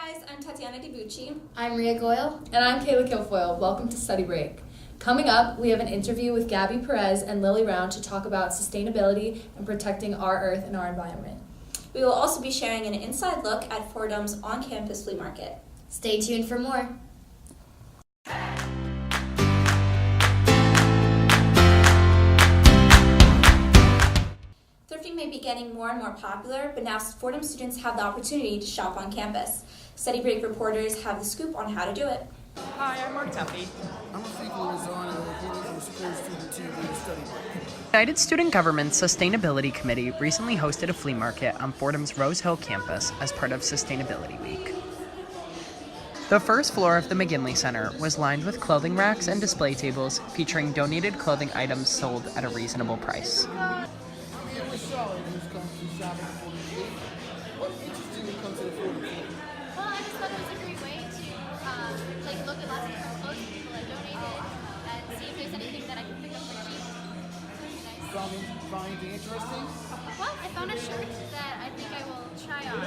guys, I'm Tatiana DiBucci. I'm Ria Goyle. And I'm Kayla Kilfoyle. Welcome to Study Break. Coming up, we have an interview with Gabby Perez and Lily Round to talk about sustainability and protecting our earth and our environment. We will also be sharing an inside look at Fordham's on-campus flea market. Stay tuned for more. Thrifting may be getting more and more popular, but now Fordham students have the opportunity to shop on campus. Study Break reporters have the scoop on how to do it. Hi, I'm Mark Tuffy. I'm a frequent designer reporting from School Student TV Study Break. United Student Government's Sustainability Committee recently hosted a flea market on Fordham's Rose Hill campus as part of Sustainability Week. The first floor of the McGinley Center was lined with clothing racks and display tables featuring donated clothing items sold at a reasonable price. I'm here with Charlotte, who's come to shopping for the fleet. What interests you to come to the Fordham fleet? Well, I just thought it was a great way to look at lots of different clothes people have donated and see if there's anything that I can pick up for cheap. Nice. Find anything interesting? Well, I found a shirt that I think I will try on.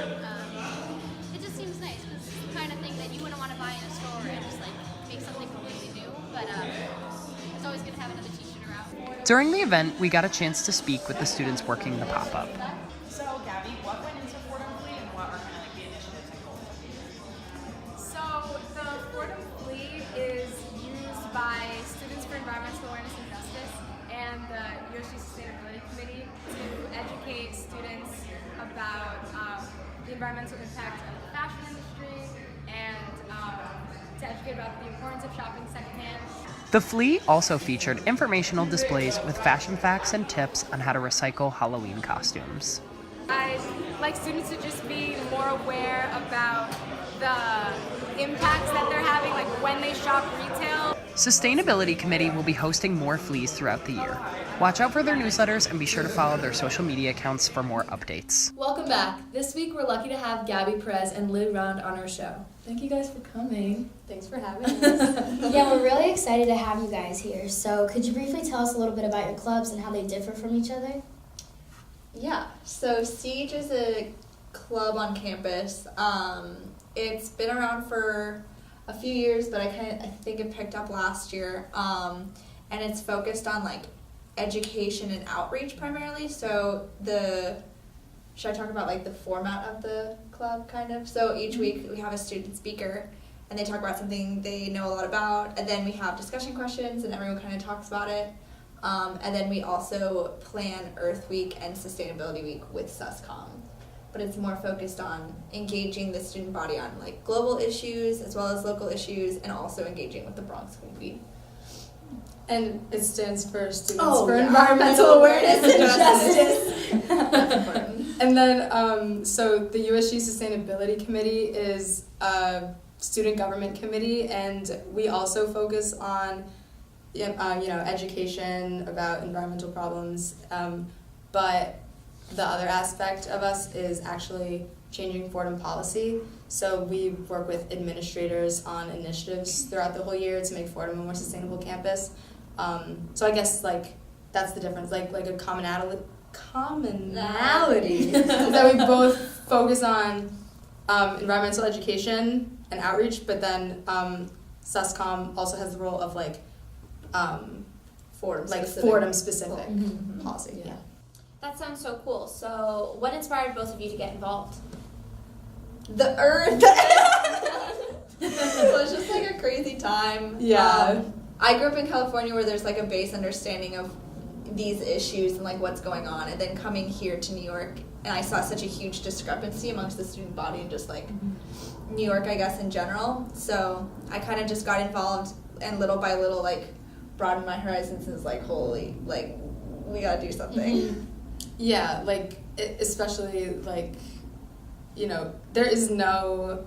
It just seems nice. It's the kind of thing that you wouldn't want to buy in a store and just make something completely new. But it's always good to have another t-shirt around. During the event, we got a chance to speak with the students working the pop-up. So, Gabby, what went into Fordham Flea and what are kind of the initiatives and goals? So the Fordham Flea is used by Students for Environmental Awareness and Justice and the USG Sustainability Committee to educate students about the environmental impact of the fashion industry and to educate about the importance of shopping secondhand. The flea also featured informational displays with fashion facts and tips on how to recycle Halloween costumes. I'd like students to just be more aware about the impacts that they're having, like when they shop retail. Sustainability Committee will be hosting more fleas throughout the year. Watch out for their newsletters and be sure to follow their social media accounts for more updates. Welcome back. This week, we're lucky to have Gabby Perez and Lily Round on our show. Thank you guys for coming. Thanks for having us. Yeah, we're really excited to have you guys here. So could you briefly tell us a little bit about your clubs and how they differ from each other? Yeah, so Siege is a club on campus. It's been around for a few years, but I think it picked up last year. And it's focused on education and outreach primarily. So should I talk about the format of the club kind of? So each week we have a student speaker and they talk about something they know a lot about, and then we have discussion questions and everyone kind of talks about it. And then we also plan Earth Week and Sustainability Week with SUSCOM. But it's more focused on engaging the student body on global issues as well as local issues, and also engaging with the Bronx community. And it stands for Students Oh, for yeah. Environmental Awareness and Justice. That's important. And then, so the USG Sustainability Committee is a student government committee, and we also focus on, education about environmental problems. But the other aspect of us is actually changing Fordham policy. So we work with administrators on initiatives throughout the whole year to make Fordham a more sustainable campus. So I guess that's the difference, a commonality is that we both focus on environmental education and outreach, but then SUSCOM also has the role of Fordham specific policy. Yeah. That sounds so cool. So what inspired both of you to get involved? The Earth. So it's just a crazy time. Yeah. I grew up in California where there's a base understanding of these issues and what's going on, and then coming here to New York, and I saw such a huge discrepancy amongst the student body and just New York, I guess, in general. So I kind of just got involved, and little by little broadened my horizons, and was holy, we gotta do something. Yeah, especially there is no,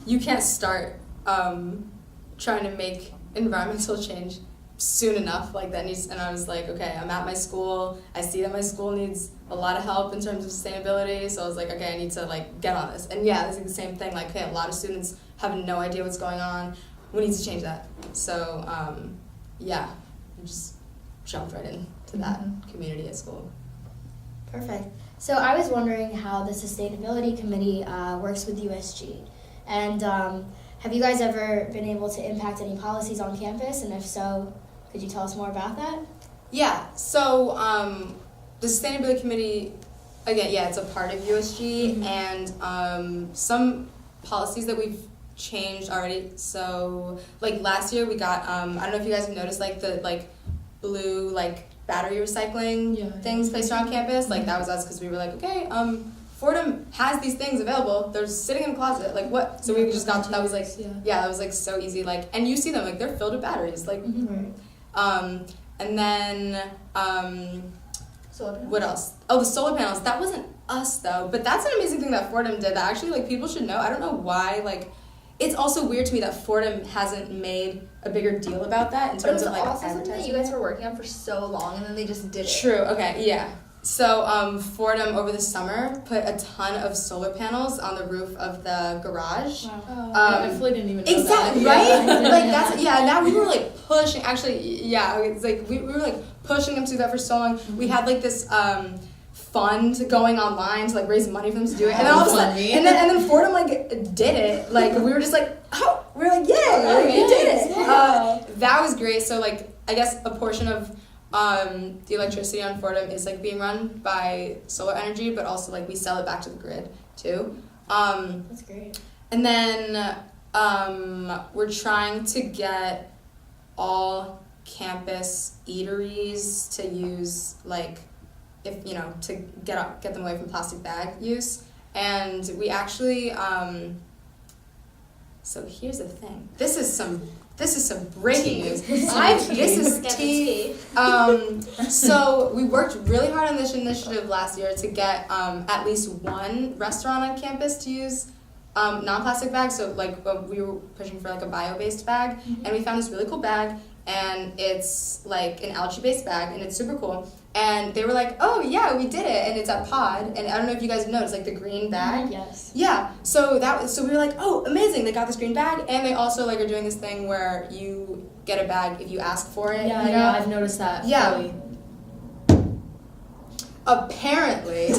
you can't start trying to make environmental change soon enough. And I was okay, I'm at my school, I see that my school needs a lot of help in terms of sustainability, so I was okay, I need to get on this. And yeah, it's the same thing, okay, a lot of students have no idea what's going on, we need to change that. So yeah, I just jumped right into that community at school. Perfect. So I was wondering how the Sustainability Committee works with USG. And have you guys ever been able to impact any policies on campus? And if so, could you tell us more about that? Yeah, so the Sustainability Committee, again, yeah, it's a part of USG, and some policies that we've changed already. So, like, last year we got, I don't know if you guys have noticed, like, the, like, blue, like, battery recycling things placed around campus. Like, that was us, because we were like, okay, Fordham has these things available. They're sitting in a closet. Like, what? So we just got, that was, like, that was, like, so easy. Like, and you see them, like, they're filled with batteries. Like, and then, what else? Oh, the solar panels. That wasn't us, though. But that's an amazing thing that Fordham did that actually, like, people should know. I don't know why, like, it's also weird to me that Fordham hasn't made a bigger deal about that in terms of, like, also something that advertising. you guys were working on for so long, and then they just did it. True, okay, yeah. So, Fordham, over the summer, put a ton of solar panels on the roof of the garage. Wow. I definitely didn't even know exactly, that. right? Like, that's, now we were, like, pushing, actually, it's like, we were, like, pushing them to do that for so long. We had, like, this, fund going online to, like, raise money for them to do it. And then all of a sudden, and then Fordham, like, did it. Like, we were just like, oh, we were like, yay, we did it. That was great. So, like, I guess a portion of the electricity on Fordham is, like, being run by solar energy, but also, like, we sell it back to the grid too. That's great. And then we're trying to get all campus eateries to use, like, if you know, to get them away from plastic bag use. And we actually so here's the thing. This is some breaking news. This is tea. So we worked really hard on this initiative last year to get at least one restaurant on campus to use non-plastic bags. So, like, we were pushing for, like, a bio-based bag, and we found this really cool bag, and it's, like, an algae-based bag, and it's super cool. And they were like, oh, yeah, we did it, and it's at Pod, and I don't know if you guys have noticed, like, the green bag. Yes. Yeah, so we were like, oh, amazing, they got this green bag, and they also, like, are doing this thing where you get a bag if you ask for it. Yeah, you know? yeah, I've noticed that. Yeah. Fully. Apparently,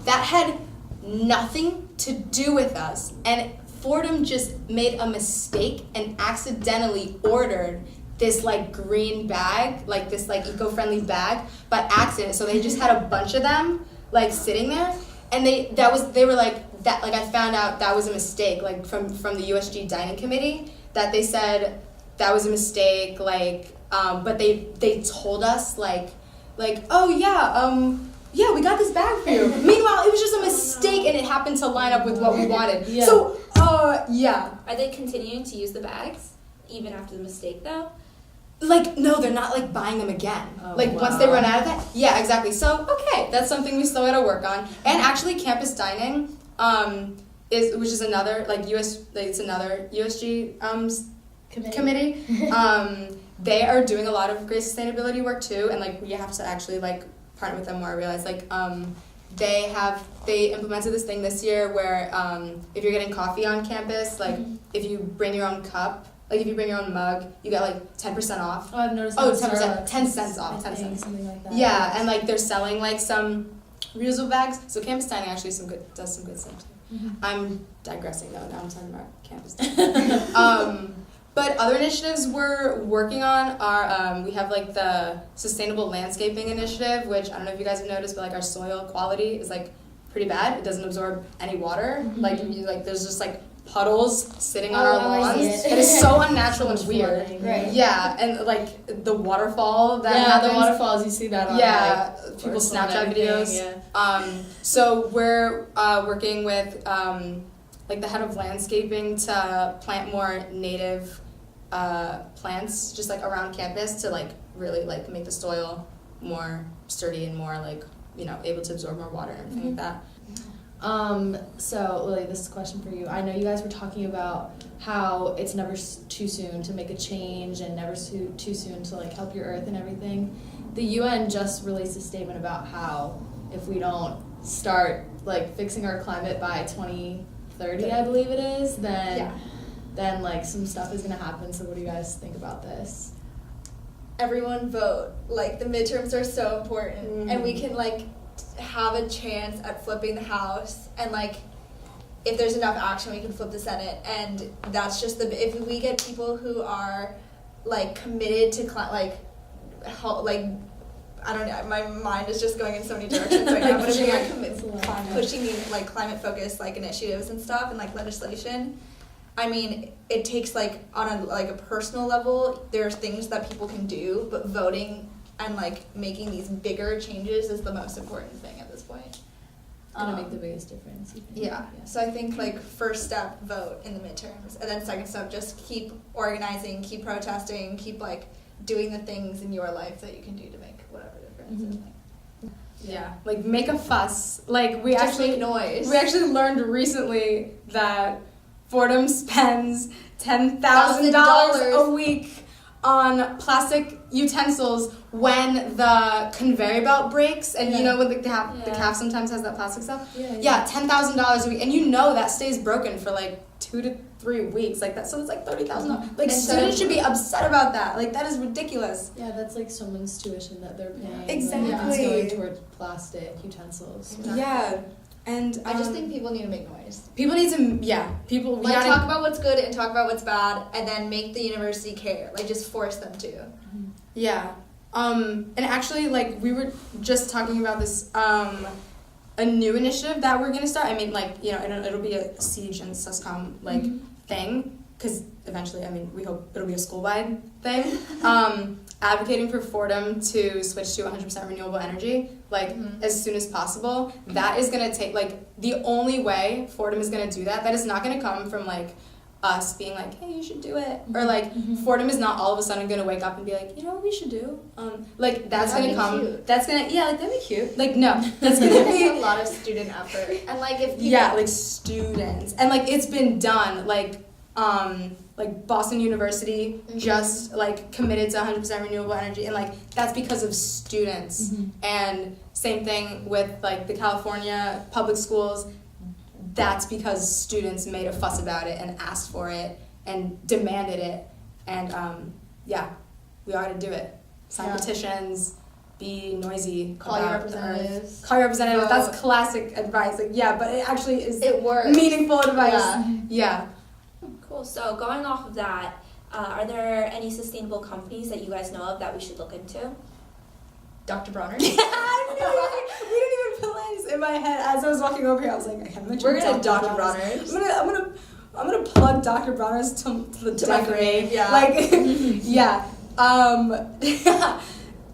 that had nothing to do with us, and Fordham just made a mistake and accidentally ordered this, like, green bag, like, this, like, eco-friendly bag by accident. So they just had a bunch of them, like, sitting there, and they were like, that, like, I found out that was a mistake, like, from the USG dining committee, that they said that was a mistake, like, but they told us, like, oh, yeah, we got this bag for you. Meanwhile, it was just a mistake, and it happened to line up with what we wanted. Yeah. So, yeah. Are they continuing to use the bags even after the mistake, though? Like, no, they're not, like, buying them again. Oh, like, wow. once they run out of that. Yeah, exactly. So, okay, that's something we still gotta work on. And actually, campus dining, which is another, like, it's another USG committee. They are doing a lot of great sustainability work too, and, like, we have to actually, like, partner with them more. I realize, like, they implemented this thing this year where if you're getting coffee on campus, like, if you bring your own cup, like, if you bring your own mug, you get, like, 10% off. Oh, I've noticed Oh, that. 10%, 10 cents off, 10 cents. Something like that. Yeah, and, like, they're selling, like, some reusable bags. So campus dining actually does some good stuff too. I'm digressing though. Now I'm talking about campus dining. But other initiatives we're working on are, we have, like, the Sustainable Landscaping Initiative, which I don't know if you guys have noticed, but, like, our soil quality is, like, pretty bad. It doesn't absorb any water. Like, there's just, like, puddles sitting on our lawns. It is so unnatural and weird. Right. Yeah, and, like, the waterfall that Yeah, happens. the waterfalls, you see that on, Yeah, like, people's Fordham and Snapchat everything, videos. Yeah. So we're working with, like, the head of landscaping to plant more native plants just, like, around campus to, like, really, like, make the soil more sturdy and more, like, you know, able to absorb more water and everything like that. So Lily, this is a question for you. I know you guys were talking about how it's never too soon to make a change and never too soon to, like, help your earth and everything. The UN just released a statement about how if we don't start, like, fixing our climate by 2030, I believe it is, then like, some stuff is gonna happen. So what do you guys think about this? Everyone vote. Like, the midterms are so important, and we can, like, have a chance at flipping the house, and, like, if there's enough action, we can flip the Senate. And that's just if we get people who are like committed to I don't know, my mind is just going in so many directions right now, but if we are pushing these like climate focused like initiatives and stuff and like legislation, I mean, it takes like on a personal level, there's things that people can do, but voting and like making these bigger changes is the most important thing at this point. Gonna make the biggest difference. You think? Yeah. So I think like first step, vote in the midterms, and then second step, just keep organizing, keep protesting, keep like doing the things in your life that you can do to make whatever difference. Mhm. And, like, Yeah, like make a fuss. Like we just actually make noise. we actually learned recently that Fordham spends $10,000 a week on plastic utensils when the conveyor belt breaks, and you know when the calf sometimes has that plastic stuff. Yeah, $10,000 a week, and you know that stays broken for like 2 to 3 weeks, like that. So it's like $30,000. Like students should be upset about that. Like that is ridiculous. Yeah, that's like someone's tuition that they're paying. Exactly. Like, it's going towards plastic utensils. Yeah, and I just think people need to make noise. people need to people Like talk about what's good and talk about what's bad, and then make the university care. Like just force them to. Yeah. And actually, like, we were just talking about this, a new initiative that we're gonna start. I mean, like, you know, it'll be a Siege and Suscom, like, thing, because eventually, I mean, we hope it'll be a school-wide thing. Advocating for Fordham to switch to 100% renewable energy, like, as soon as possible. That is gonna take, like, the only way Fordham is gonna do that is not gonna come from, like, us being like, hey, you should do it, or like Fordham is not all of a sudden gonna wake up and be like, you know what we should do, like that's That'd gonna come cute. that's gonna like that'd be cute, like no, that's gonna be a lot of student effort, and like if people, like students, and like it's been done, like Boston University just like committed to 100% renewable energy, and like that's because of students. And same thing with like the California public schools. That's because students made a fuss about it and asked for it and demanded it. And we ought to do it. Sign petitions, be noisy. Call your representatives. Call your representatives. Vote. That's classic advice. Like, yeah, but it actually is It works. meaningful advice. Yeah. Cool. So going off of that, are there any sustainable companies that you guys know of that we should look into? Dr. Bronner. We didn't even plan this in my head as I was walking over here. I was like, I can't mention We're gonna Dr. Bronner's. I'm gonna plug Dr. Bronner's to the my death grave, grave. yeah. Like, yeah.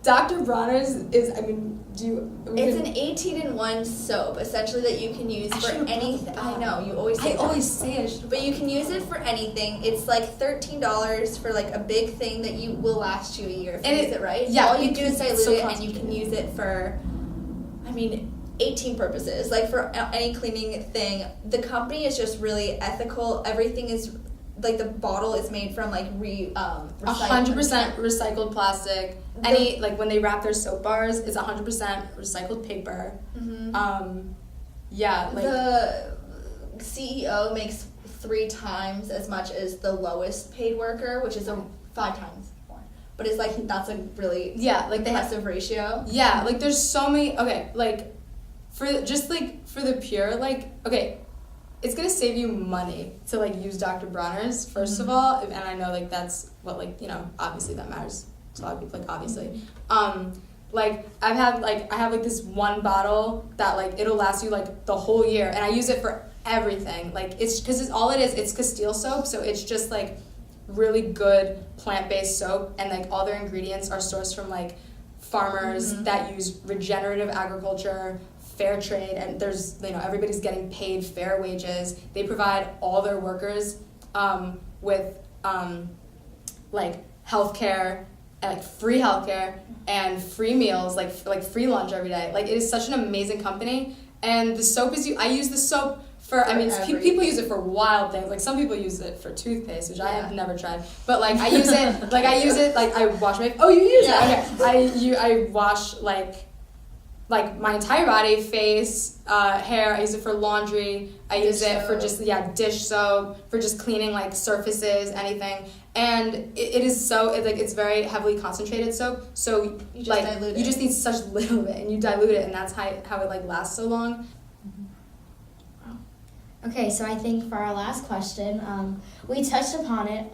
Dr. Bronner's is, I mean, It's an 18-in-1 soap, essentially, that you can use for anything. I know, you always say that. But you can use it for anything. It's like $13 for like a big thing that will last you a year if you use it right. Yeah, all you do is dilute it, and you concentrated. can use it for, 18 purposes. Like for any cleaning thing. The company is just really ethical. Everything is, like the bottle is made from like 100% recycled plastic. Any, like when they wrap their soap bars, it's 100% recycled paper. Yeah, like the CEO makes 3 times as much as the lowest paid worker, which is 5 times more. But it's like that's a really impressive ratio. Yeah, like there's so many. Okay, like for the pure, like, okay, it's gonna save you money to like use Dr. Bronner's first of all, and I know like that's what, like, you know, obviously that matters to a lot of people, like obviously. Like I have like this one bottle that like it'll last you like the whole year, and I use it for everything. Like it's Castile soap, so it's just like really good plant-based soap, and like all their ingredients are sourced from like farmers that use regenerative agriculture, fair trade, and there's, you know, everybody's getting paid fair wages. They provide all their workers with like healthcare, like free healthcare and free meals, like free lunch every day. Like it is such an amazing company, and the soap I use the soap for, I mean, people use it for wild things. Like some people use it for toothpaste, which I have never tried. But like I use it, like I wash my. Oh, you use it? Okay. I wash like my entire body, face, hair. I use it for laundry. I use it for just dish soap, for just cleaning like surfaces, anything. And it is so it's very heavily concentrated soap. So you just dilute it. You just need such little of it, and you dilute it, and that's how it like lasts so long. Okay, so I think for our last question, we touched upon it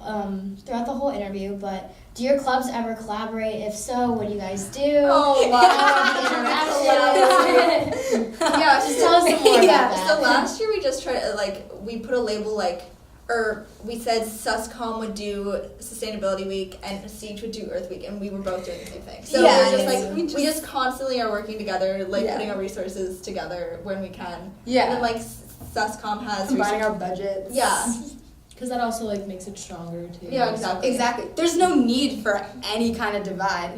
throughout the whole interview, but do your clubs ever collaborate? If so, what do you guys do? Oh, wow. Yeah, just tell us some more about that. So last year we just tried to, we put a label or we said SUSCOM would do Sustainability Week and Siege would do Earth Week, and we were both doing the same thing. So Yeah, we're just we just constantly are working together, putting our resources together when we can. Yeah. And then SUSCOM has Combining our budgets. Yeah. Because that also makes it stronger too. Yeah, exactly. Exactly. There's no need for any kind of divide.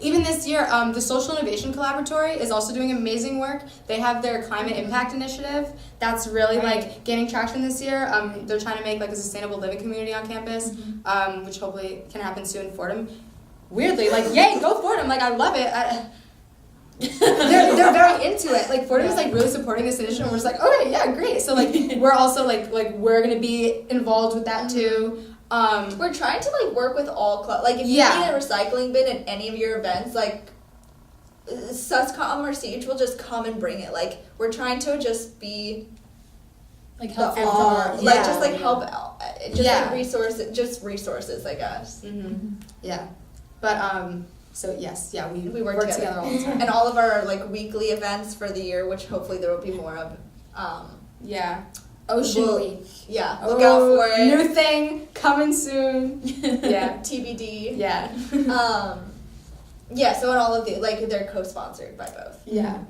Even this year, the Social Innovation Collaboratory is also doing amazing work. They have their Climate Impact Initiative. That's really gaining traction this year. They're trying to make a sustainable living community on campus, which hopefully can happen soon in Fordham. Weirdly, yay, go Fordham! I love it. they're very into it. Fordham is really supporting this initiative. And we're just okay, yeah, great. So we're also we're gonna be involved with that too. We're trying to work with all clubs. If you need a recycling bin at any of your events, SUSCOM or Siege will just come and bring it. We're trying to just be help help out. Resources, I guess. Mm-hmm. Yeah, but so yes, we work together all the time. And all of our weekly events for the year, which hopefully there will be more of. Ocean Week. Yeah, look out for it. New thing coming soon. Yeah, TBD. Yeah. So in all of the they're co-sponsored by both. Yeah.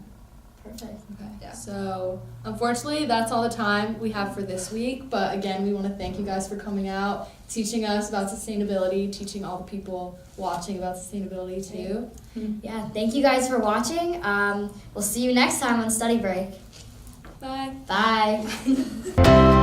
Perfect. Okay. Yeah. So unfortunately, that's all the time we have for this week. But again, we want to thank you guys for coming out, teaching us about sustainability, teaching all the people watching about sustainability too. Yeah, thank you guys for watching. We'll see you next time on Study Break. Bye. Bye.